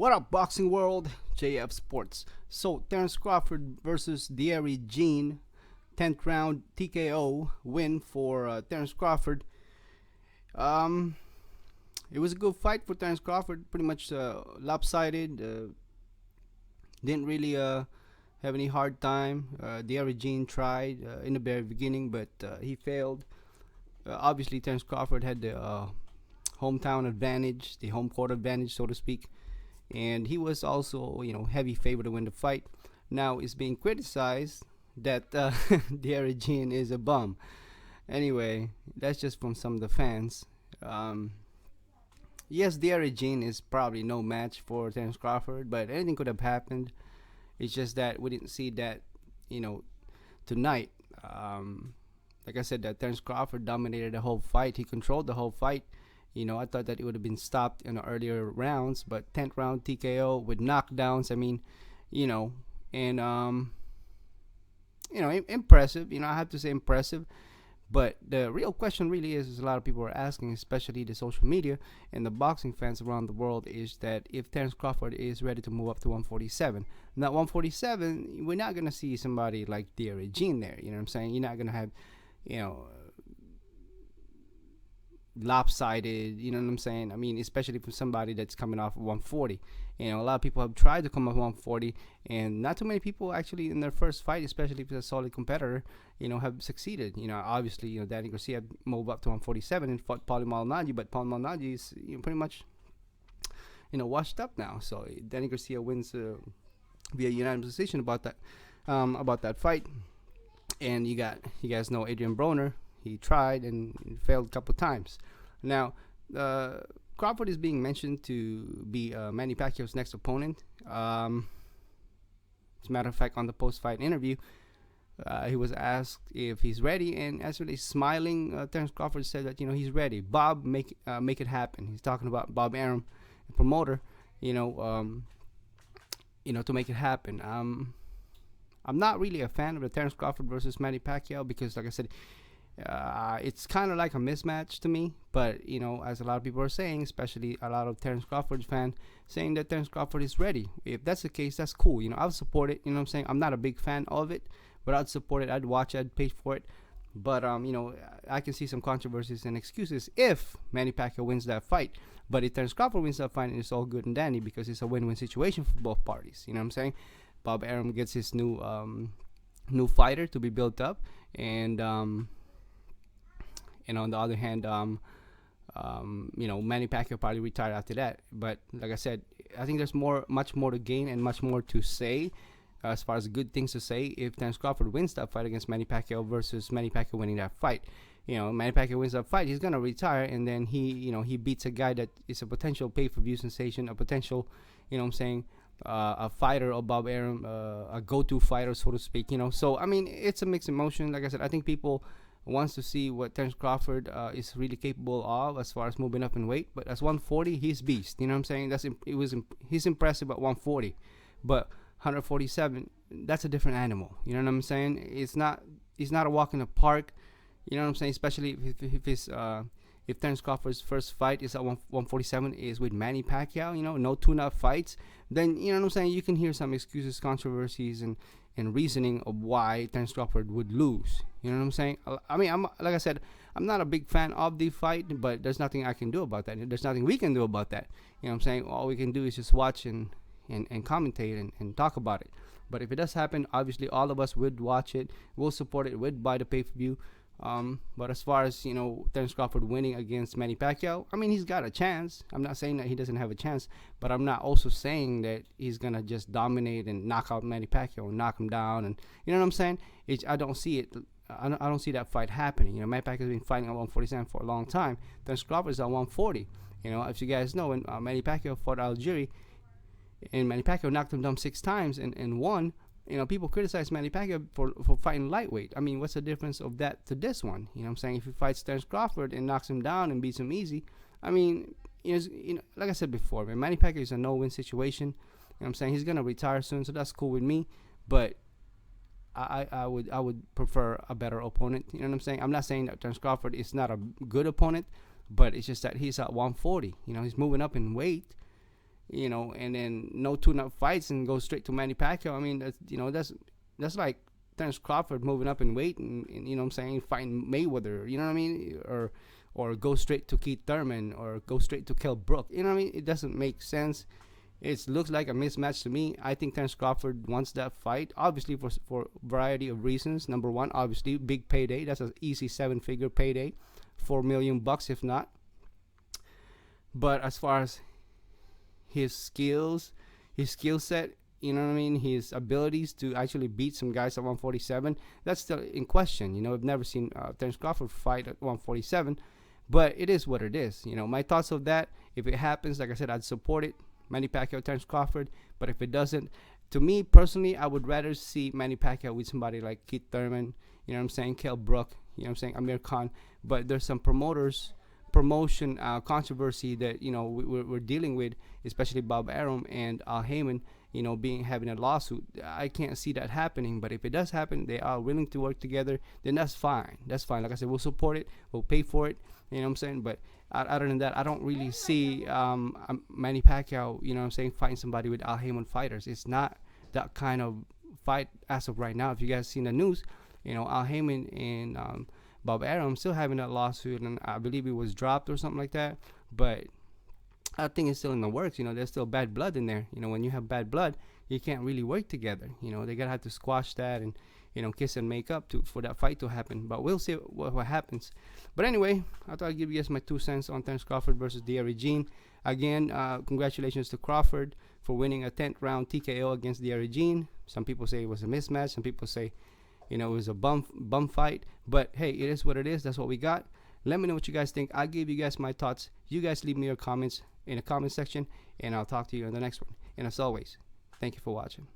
What up, boxing world? JF Sports. So, Terrence Crawford versus Dierry Jean, 10th round TKO win for Terrence Crawford. Um, it was a good fight for Terrence Crawford. Pretty much lopsided. Didn't really have any hard time. Dierry Jean tried in the very beginning, but he failed. Obviously, Terrence Crawford had the hometown advantage, the home court advantage, so to speak, and he was also, heavy favorite to win the fight. Now it's being criticized that Dierry Jean is a bum. Anyway, that's just from some of the fans. Yes, Dierry Jean is probably no match for Terrence Crawford, but anything could have happened. It's just that we didn't see that, tonight. Like I said, that Terrence Crawford dominated the whole fight. He controlled the whole fight. I thought that it would have been stopped in the earlier rounds, but 10th round TKO with knockdowns. Impressive. I have to say impressive. But the real question really is a lot of people are asking, especially the social media and the boxing fans around the world, is that if Terrence Crawford is ready to move up to 147. Now, 147, we're not going to see somebody like Dierry Jean there. You know what I'm saying? You're not going to have, lopsided, you know what I'm saying? I mean, especially for somebody that's coming off of 140. A lot of people have tried to come off 140, and not too many people actually in their first fight, especially if it's a solid competitor, have succeeded. Obviously, Danny Garcia moved up to 147 and fought Paulie Malignaggi, but Paulie Malignaggi is pretty much, washed up now. So Danny Garcia wins via unanimous decision about that fight. And you guys know Adrian Broner. He tried and failed a couple times. Now, Crawford is being mentioned to be Manny Pacquiao's next opponent. As a matter of fact, on the post-fight interview, he was asked if he's ready, and actually smiling, Terrence Crawford said that he's ready. Bob, make it happen. He's talking about Bob Arum, the promoter. To make it happen. I'm not really a fan of the Terrence Crawford versus Manny Pacquiao because, like I said, it's kind of like a mismatch to me. But, as a lot of people are saying, especially a lot of Terrence Crawford fans, saying that Terrence Crawford is ready. If that's the case, that's cool. I'll support it. You know what I'm saying? I'm not a big fan of it, but I'd support it. I'd watch it. I'd pay for it. But, I can see some controversies and excuses if Manny Pacquiao wins that fight. But if Terrence Crawford wins that fight, it's all good and dandy because it's a win-win situation for both parties. You know what I'm saying? Bob Arum gets his new fighter to be built up, and on the other hand, Manny Pacquiao probably retired after that. But like I said, I think there's much more to gain and much more to say as far as good things to say if Terrence Crawford wins that fight against Manny Pacquiao versus Manny Pacquiao winning that fight. Manny Pacquiao wins that fight, he's gonna retire, and then he beats a guy that is a potential pay-per-view sensation, a potential, a fighter of Bob Arum, a go-to fighter, so to speak. So I mean, it's a mixed emotion. Like I said, I think people wants to see what Terrence Crawford is really capable of as far as moving up in weight. But as 140, he's beast. You know what I'm saying? He's impressive at 140, but 147, that's a different animal. You know what I'm saying? It's not a walk in the park. You know what I'm saying? Especially if Terrence Crawford's first fight is at 147 is with Manny Pacquiao, no tune-up fights, then, you know what I'm saying, you can hear some excuses, controversies, and reasoning of why Terrence Crawford would lose. You know what I'm saying? I mean, like I said, I'm not a big fan of the fight, but there's nothing I can do about that. There's nothing we can do about that. You know what I'm saying? All we can do is just watch and commentate and talk about it. But if it does happen, obviously all of us would watch it, we'll support it, would buy the pay-per-view. But as far as, Terrence Crawford winning against Manny Pacquiao, I mean, he's got a chance. I'm not saying that he doesn't have a chance, but I'm not also saying that he's going to just dominate and knock out Manny Pacquiao and knock him down. And you know what I'm saying? I don't see it. I don't see that fight happening. Manny Pacquiao's been fighting at 147 for a long time. Terrence Crawford's at 140. If you guys know, when Manny Pacquiao fought Dierry, and Manny Pacquiao knocked him down 6 times and won, people criticize Manny Pacquiao for fighting lightweight. I mean, what's the difference of that to this one? You know what I'm saying? If he fights Terrence Crawford and knocks him down and beats him easy, I mean, like I said before, man, Manny Pacquiao is a no-win situation. You know what I'm saying? He's going to retire soon, so that's cool with me. But I would prefer a better opponent. You know what I'm saying? I'm not saying that Terrence Crawford is not a good opponent, but it's just that he's at 140. He's moving up in weight. and then no tune-up fights and go straight to Manny Pacquiao. I mean, that's like Terrence Crawford moving up in weight and what I'm saying, fighting Mayweather. You know what I mean? Or go straight to Keith Thurman or go straight to Kell Brook. You know what I mean? It doesn't make sense. It looks like a mismatch to me. I think Terrence Crawford wants that fight, obviously for a variety of reasons. Number one, obviously, big payday. That's an easy 7-figure payday, $4 million if not. But as far as his skill set, you know what I mean, his abilities to actually beat some guys at 147, that's still in question. I've never seen Terrence Crawford fight at 147, but it is what it is. My thoughts of that, if it happens, like I said, I'd support it. Manny Pacquiao, Terrence Crawford. But if it doesn't, to me personally, I would rather see Manny Pacquiao with somebody like Keith Thurman, you know what I'm saying, Kell Brook, you know what I'm saying, Amir Khan. But there's some promotion controversy that we're dealing with, especially Bob Arum and Al Heyman, having a lawsuit. I can't see that happening, but if it does happen, they are willing to work together, then that's fine. Like I said, we'll support it, we'll pay for it, you know what I'm saying. But other than that, I don't really see Manny Pacquiao, you know what I'm saying, fighting somebody with Al Heyman fighters. It's not that kind of fight as of right now. If you guys seen the news, Al Heyman and Bob Arum still having that lawsuit, and I believe it was dropped or something like that. But I think it's still in the works. There's still bad blood in there. When you have bad blood, you can't really work together. They gotta have to squash that and kiss and make up for that fight to happen. But we'll see what happens. But anyway, I thought I'd give you guys my 2 cents on Terrence Crawford versus Dierry. Again, congratulations to Crawford for winning a 10th round TKO against Dierry. Some people say it was a mismatch. Some people say it was a bum fight. But hey, it is what it is. That's what we got. Let me know what you guys think. I'll give you guys my thoughts. You guys leave me your comments in the comment section, and I'll talk to you in the next one. And as always, thank you for watching.